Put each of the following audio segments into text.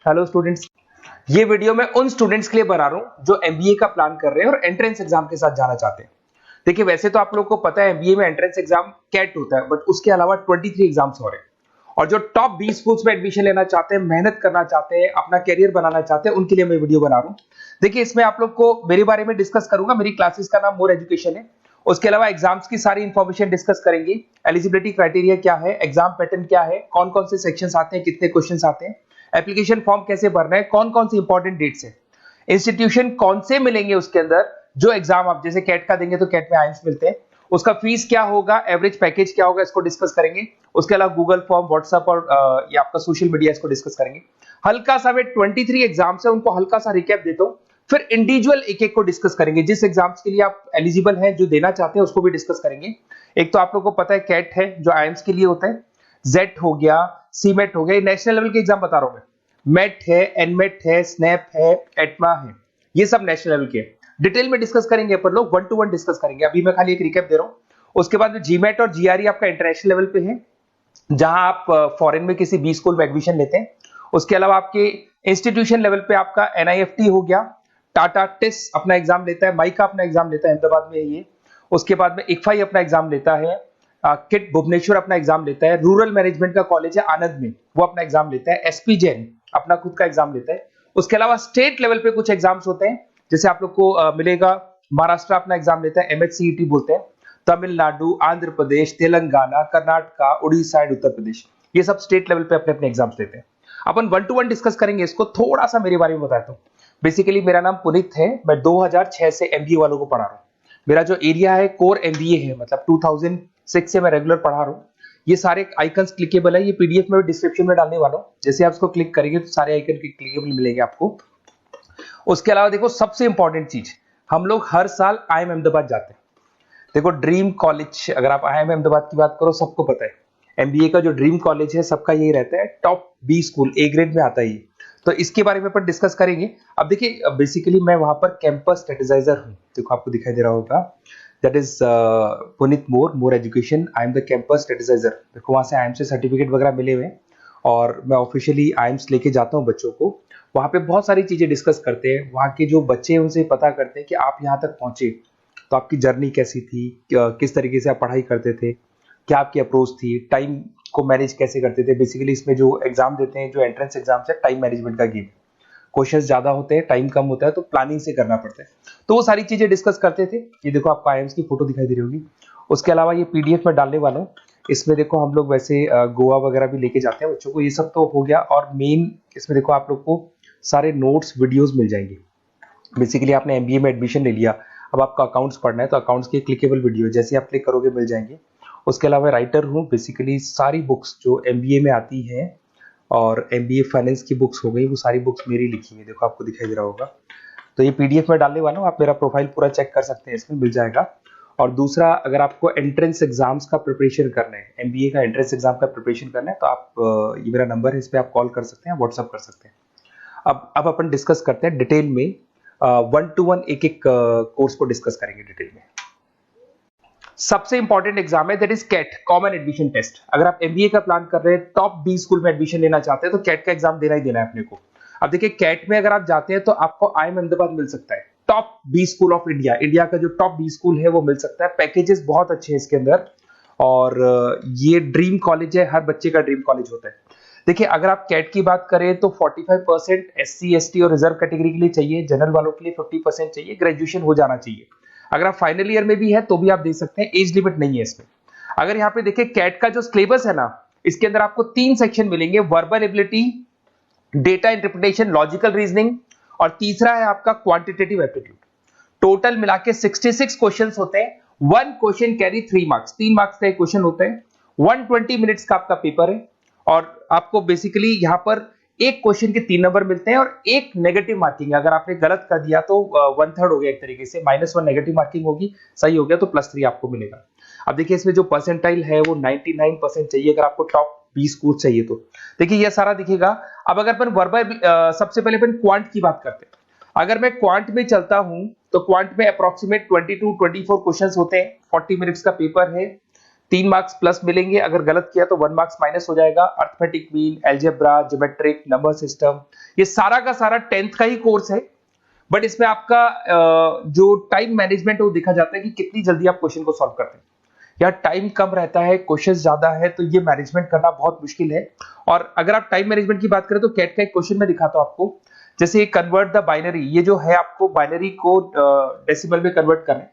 Hello students, ये video मैं उन स्टूडेंट्स के लिए बना रहा हूं जो एमबीए का प्लान कर रहे हैं और एंट्रेंस एग्जाम के साथ जाना चाहते हैं। देखिए, वैसे तो आप लोगों को पता है एमबीए में एंट्रेंस एग्जाम कैट होता है, बट उसके अलावा 23 एग्जाम्स और हैं। और जो टॉप 20 स्कूल्स में एडमिशन लेना चाहते हैं, मेहनत करना चाहते हैं, अपना कैरियर बनाना चाहते हैं, उनके लिए मैं वीडियो बना रहा हूं। देखिए, इसमें आप लोग को मेरे बारे में डिस्कस करूंगा। मेरी क्लासेस का नाम मोर एजुकेशन है। उसके अलावा एग्जाम्स की सारी इंफॉर्मेशन डिस्कस करेंगे। एलिजिबिलिटी क्राइटेरिया क्या है, एग्जाम पैटर्न क्या है, कौन कौन से सेक्शंस आते हैं, कितने क्वेश्चंस आते हैं, एप्लीकेशन फॉर्म कैसे भरना है, कौन कौन सी इंपॉर्टेंट डेट्स है, इंस्टीट्यूशन कौन से मिलेंगे उसके अंदर, जो एग्जाम आप जैसे कैट का देंगे तो कैट में आइम्स मिलते हैं, उसका फीस क्या होगा, एवरेज पैकेज क्या होगा, इसको डिस्कस करेंगे। उसके अलावा गूगल फॉर्म, व्हाट्सएप और ये आपका सोशल मीडिया, इसको डिस्कस करेंगे। हल्का सा मैं 23 एग्जाम्स है उनको हल्का सा रिकैप देता हूं, फिर इंडिविजुअल एक एक को डिस्कस करेंगे। जिस एग्जाम्स के लिए आप एलिजिबल हैं, जो देना चाहते हैं, उसको भी डिस्कस करेंगे। एक तो आप लोगों को पता है कैट है जो आइम्स के लिए होता है, जेट हो गया, सीमेट हो गया, नेशनल लेवल के एग्जाम बता रहा हूं मैं। मेट है, एनमेट है, स्नैप है, एटमा है, ये सब नेशनल लेवल के। डिटेल में डिस्कस करेंगे अपन लोग, 1 to 1 डिस्कस करेंगे। अभी मैं खाली एक रिकैप दे रहा हूं। उसके बाद में जीमेट और जीआरई आपका इंटरनेशनल लेवल पे है, जहां आप फॉरेन में किसी बी स्कूल में एडमिशन लेते हैं। उसके अलावा आपके इंस्टीट्यूशन लेवल पे आपका एनआईएफटी हो गया, टाटा टिस अपना एग्जाम लेता है, माइका अपना एग्जाम लेता है अहमदाबाद में ये। उसके बाद में इक्फाई अपना एग्जाम लेता है, किट भुवनेश्वर अपना एग्जाम लेता है, रूरल मैनेजमेंट का कॉलेज है आनंद में, वो अपना एग्जाम लेता है, एसपी जैन अपना खुद का एग्जाम लेता है। उसके अलावा स्टेट लेवल पे कुछ एग्जाम्स होते हैं, जैसे आप लोग को मिलेगा, महाराष्ट्र अपना एग्जाम लेता है, एमएचसीईटी बोलते हैं, तमिलनाडु, आंध्र प्रदेश, तेलंगाना, कर्नाटका, उड़ीसा एंड उत्तर प्रदेश, ये सब स्टेट लेवल पे अपने अपने एग्जाम्स लेते हैं। अपन 1 to 1 डिस्कस करेंगे इसको। थोड़ा सा मेरे बारे में बताता हूँ। बेसिकली मेरा नाम पुनीत है, मैं 2006 से एमबीए वालों को पढ़ा रहा हूँ। मेरा जो एरिया है कोर एमबीए है, मतलब 2006 से मैं रेगुलर पढ़ा रहा हूँ। ये सारे आइकन्स क्लिकेबल है, ये पीडीएफ में डिस्क्रिप्शन में डालने वाला हूँ। जैसे आप इसको क्लिक करेंगे तो सारे आइकन क्लिकेबल मिलेंगे आपको। उसके अलावा देखो, सबसे इंपॉर्टेंट चीज, हम लोग हर साल आईएम अहमदाबाद जाते हैं। देखो, ड्रीम कॉलेज, अगर आप आईएम अहमदाबाद की बात करो, सबको पता है एमबीए का जो ड्रीम कॉलेज है सबका यही रहता है, top B school, A grade में आता है ये। तो इसके बारे में अपन डिस्कस करेंगे। अब देखिए, बेसिकली मैं वहां पर कैंपस स्ट्रेटेजाइजर हूँ। देखो, आपको दिखाई दे रहा होगा, that is Puneet more education, I am the campus strategizer. देखो, वहां से आईएम से सर्टिफिकेट वगैरह मिले हुए हैं और मैं ऑफिशियली आईएम्स लेके जाता हूँ बच्चों को। वहां पे बहुत सारी चीजें डिस्कस करते हैं, वहां के जो बच्चे हैं उनसे पता करते हैं कि आप यहाँ तक पहुंचे तो आपकी जर्नी कैसी थी, किस तरीके से आप पढ़ाई करते थे, क्या आपकी अप्रोच थी, टाइम को मैनेज कैसे करते थे। बेसिकली इसमें जो एग्जाम देते हैं, जो एंट्रेंस एग्जाम्स है, टाइम मैनेजमेंट का गेम। क्वेश्चंस ज्यादा होते हैं, टाइम कम होता है, तो प्लानिंग से करना पड़ता है। तो वो सारी चीजें डिस्कस करते थे। ये देखो, आपको आईएम्स की फोटो दिखाई दे रही होगी। उसके अलावा ये पीडीएफ में डालने वाला हूँ। इसमें देखो, हम लोग वैसे गोवा वगैरह भी लेके जाते हैं बच्चों को। ये सब तो हो गया, और मेन इसमें देखो आप लोग को सारे नोट्स, वीडियोस मिल जाएंगे। बेसिकली आपने एमबीए में एडमिशन ले लिया, अब आपका अकाउंट्स पढ़ना है, तो अकाउंट्स की क्लिकेबल वीडियो जैसे आप क्लिक करोगे मिल जाएंगे। उसके अलावा राइटर हूँ, बेसिकली सारी बुक्स जो एमबीए में आती हैं और एमबीए फाइनेंस की बुक्स हो गई, वो सारी बुक्स मेरी लिखी हुई, देखो आपको दिखाई दे रहा होगा। तो ये पीडीएफ में डालने वाला हूँ, आप मेरा प्रोफाइल पूरा चेक कर सकते हैं, इसमें मिल जाएगा। और दूसरा, अगर आपको एंट्रेंस एग्जाम्स का प्रिपरेशन करना है, एमबीए का एंट्रेंस एग्जाम का प्रिपरेशन करना है, तो आप ये मेरा नंबर है, इस पर आप कॉल कर सकते हैं, व्हाट्सअप कर सकते हैं। अब अपन डिस्कस करते हैं डिटेल में, 1 to 1 एक एक कोर्स को डिस्कस करेंगे डिटेल में। सबसे इंपॉर्टेंट एग्जाम है, that is CAT, common admission test. अगर आप एमबीए का प्लान कर रहे हैं, टॉप बी स्कूल में एडमिशन लेना चाहते हैं, तो कैट का एग्जाम देना ही देना है अपने को। अब देखिए, कैट में अगर आप जाते हैं तो आपको आईएम अहमदाबाद मिल सकता है, top B school of India, India का जो टॉप बी स्कूल है वो मिल सकता है। पैकेजेस बहुत अच्छे हैं इसके अंदर, और ये ड्रीम कॉलेज है, हर बच्चे का ड्रीम कॉलेज होता है। देखिए, अगर आप कैट की बात करें तो 45% एससी एसटी और रिजर्व कैटेगरी के लिए चाहिए, जनरल वालों के लिए 50% चाहिए, ग्रेजुएशन हो जाना चाहिए। अगर आप फाइनल ईयर में भी है तो भी आप दे सकते हैं, एज लिमिट नहीं है इसमें। अगर यहाँ पे देखिए, कैट का जो सिलेबस है ना, इसके अंदर आपको 3 सेक्शन मिलेंगे, verbal ability, data interpretation, logical reasoning, और तीसरा है आपका क्वांटिटेटिव एप्टीट्यूड। टोटल मिला के 66 क्वेश्चंस होते हैं। 1 क्वेश्चन कैरी 3 मार्क्स, 3 मार्क्स का एक क्वेश्चन होता है। 120 मिनट्स का आपका पेपर है, और आपको बेसिकली यहाँ पर एक क्वेश्चन के 3 नंबर मिलते हैं और एक नेगेटिव मार्किंग है। अगर आपने गलत कर दिया तो 1/3 हो गया, एक तरीके से -1 नेगेटिव मार्किंग होगी, सही हो गया तो +3 आपको मिलेगा। अब देखिए, इसमें जो परसेंटाइल है वो 99% चाहिए, अगर आपको टॉप 20 स्कोर चाहिए तो। देखिए, ये सारा दिखेगा। अब अगर अपन वर्बल, सबसे पहले अपन क्वांट की बात करते हैं। अगर मैं क्वांट में चलता हूं तो क्वांट में अप्रोक्सीमेट 22-24 क्वेश्चंस होते हैं, 40 मिनट्स का पेपर है। 3 मार्क्स प्लस मिलेंगे, अगर गलत किया तो 1 मार्क्स माइनस हो जाएगा। Arithmetic mean, algebra, geometric, number system, ये सारा का सारा 10th का ही कोर्स है, बट इसमें आपका जो टाइम मैनेजमेंट है वो देखा जाता है कि कितनी जल्दी आप क्वेश्चन को सॉल्व करते हैं। यार टाइम कम रहता है, क्वेश्चन ज्यादा है, तो ये मैनेजमेंट करना बहुत मुश्किल है। और अगर आप टाइम मैनेजमेंट की बात करें तो कैट का एक क्वेश्चन मैं दिखाता हूं आपको। जैसे कन्वर्ट द बाइनरी, ये जो है आपको बाइनरी को डेसिमल में कन्वर्ट करना है,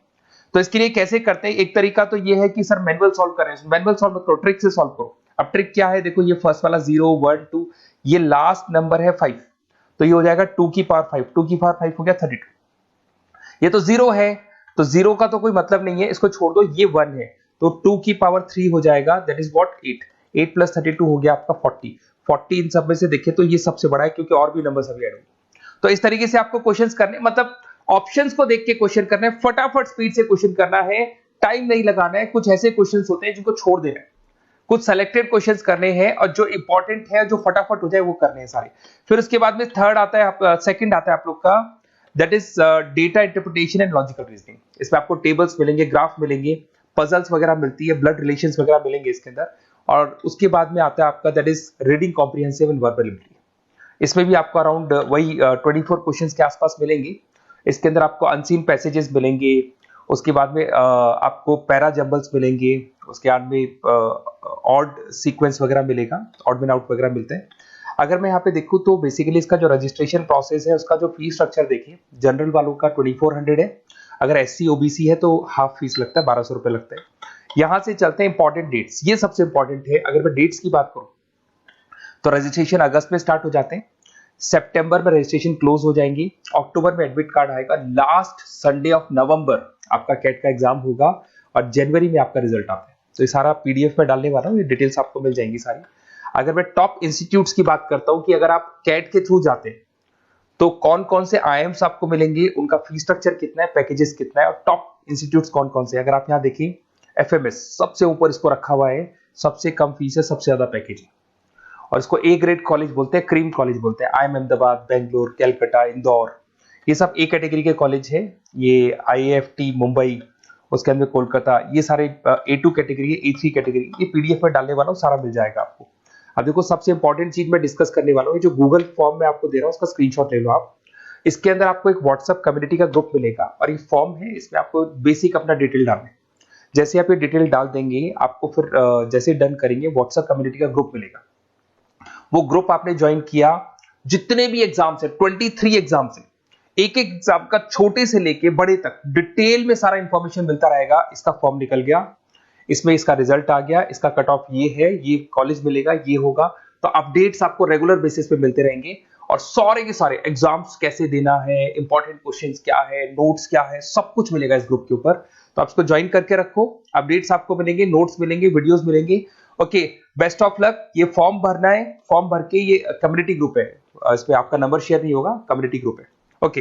तो इसके लिए कैसे करते हैं? एक तरीका तो ये है कि सर मैनुअल सॉल्व करें, मैनुअल सॉल्व करो, ट्रिक से सॉल्व करो। अब ट्रिक क्या है? देखो ये फर्स्ट वाला 0 1 2, ये लास्ट नंबर है 5, तो ये हो जाएगा 2 की पावर 5, 2 की पावर 5 हो गया 32। ये तो 0 है, तो 0 का तो कोई मतलब नहीं है, इसको छोड़ दो। ये 1 है तो 2 की पावर 3 हो जाएगा, दैट इज व्हाट 8, 8 प्लस 32 हो गया आपका 40। 40 इन सब में से देखें तो ये सबसे बड़ा है, क्योंकि और भी नंबर अभी ऐड होंगे। तो इस तरीके से आपको क्वेश्चंस करने, मतलब ऑप्शंस को देख के क्वेश्चन करना है, फटाफट स्पीड से क्वेश्चन करना है, टाइम नहीं लगाना है। कुछ ऐसे क्वेश्चंस होते हैं जिनको छोड़ देना है, कुछ सेलेक्टेड क्वेश्चंस करने हैं, और जो इंपॉर्टेंट है, जो फटाफट हो जाए वो करने हैं सारे। फिर उसके बाद में थर्ड आता है, सेकंड आता है आप लोग का, that is data interpretation and logical reasoning. इसमें आपको टेबल्स मिलेंगे, ग्राफ मिलेंगे, पजल्स वगैरह मिलती है, ब्लड रिलेशंस वगैरह मिलेंगे इसके अंदर। और उसके बाद में आता है आपका that is reading comprehensive and verbal ability. इसमें भी आपको अराउंड वही 24 क्वेश्चंस के आसपास मिलेंगे। इसके अंदर आपको अनसीन पैसेजेस मिलेंगे, उसके बाद में आपको पैरा जंबल्स मिलेंगे, उसके बाद में ऑड सीक्वेंस वगैरह मिलेगा, ऑड में आउट वगैरह मिलते हैं। अगर मैं यहाँ पे देखूँ तो बेसिकली इसका जो रजिस्ट्रेशन प्रोसेस है, उसका जो फीस स्ट्रक्चर देखिए, जनरल वालों का 2400 है, अगर एससी ओबीसी है तो हाफ फीस लगता है, 1200 रुपए लगता है। यहां से चलते हैं इंपॉर्टेंट डेट्स, ये सबसे इंपॉर्टेंट है। अगर मैं डेट्स की बात करूं तो रजिस्ट्रेशन अगस्त में स्टार्ट हो जाते हैं, सितंबर में रजिस्ट्रेशन क्लोज हो जाएंगी, अक्टूबर में एडमिट कार्ड आएगा, लास्ट संडे ऑफ नवंबर आपका कैट का एग्जाम होगा, और जनवरी में आपका रिजल्ट आता है। तो ये सारा पीडीएफ में डालने वाला हूँ, ये डिटेल्स आपको मिल जाएंगी सारी। अगर मैं टॉप इंस्टीट्यूट्स की बात करता हूँ कि अगर आप कैट के थ्रू जाते हैं तो कौन कौन से आईएम्स आपको मिलेंगे, उनका फीस स्ट्रक्चर कितना है, पैकेजेस कितना है, और टॉप इंस्टीट्यूट्स कौन कौन से। अगर आप यहाँ देखिए एफएमएस सबसे ऊपर इसको रखा हुआ है, सबसे कम फीस है, सबसे ज्यादा पैकेज है, और इसको ए ग्रेड कॉलेज बोलते हैं, क्रीम कॉलेज बोलते हैं। आईएम अहमदाबाद, बेंगलोर, कैलकाटा, इंदौर, ये सब ए कैटेगरी के कॉलेज है। ये आईएफटी मुंबई, उसके अंदर कोलकाता, ये सारे A2 कैटेगरी है, A3 कैटेगरी। ये पीडीएफ में डालने वाला हूँ, सारा मिल जाएगा आपको। अब देखो सबसे इंपॉर्टेंट चीज मैं डिस्कस करने वाला हूँ, जो गूगल फॉर्म में आपको दे रहा हूँ उसका स्क्रीनशॉट ले लो आप। इसके अंदर आपको एक व्हाट्सएप कम्युनिटी का ग्रुप मिलेगा, और ये फॉर्म है, इसमें आपको बेसिक अपना डिटेल डालना है। जैसे आप ये डिटेल डाल देंगे, आपको फिर जैसे डन करेंगे व्हाट्सएप कम्युनिटी का ग्रुप मिलेगा। वो ग्रुप आपने ज्वाइन किया, जितने भी एग्जाम्स है, 23 एग्जाम्स है, एक एक एग्जाम का छोटे से लेके बड़े तक डिटेल में सारा इंफॉर्मेशन मिलता रहेगा। इसका फॉर्म निकल गया, इसमें इसका रिजल्ट आ गया, इसका कट ऑफ ये है, ये कॉलेज मिलेगा, ये होगा। तो अपडेट्स आपको रेगुलर बेसिस पे मिलते रहेंगे, और सारे के सारे एग्जाम्स कैसे देना है, इंपॉर्टेंट क्वेश्चंस क्या है, नोट्स क्या है, सब कुछ मिलेगा इस ग्रुप के ऊपर। तो आप इसको ज्वाइन करके रखो, अपडेट्स आपको मिलेंगे, नोट्स मिलेंगे, वीडियोस मिलेंगे। Okay, best of luck. ये फॉर्म भरना है, फॉर्म भर के, ये कम्युनिटी ग्रुप है, इस पे आपका नंबर शेयर नहीं होगा, कम्युनिटी ग्रुप है। ओके।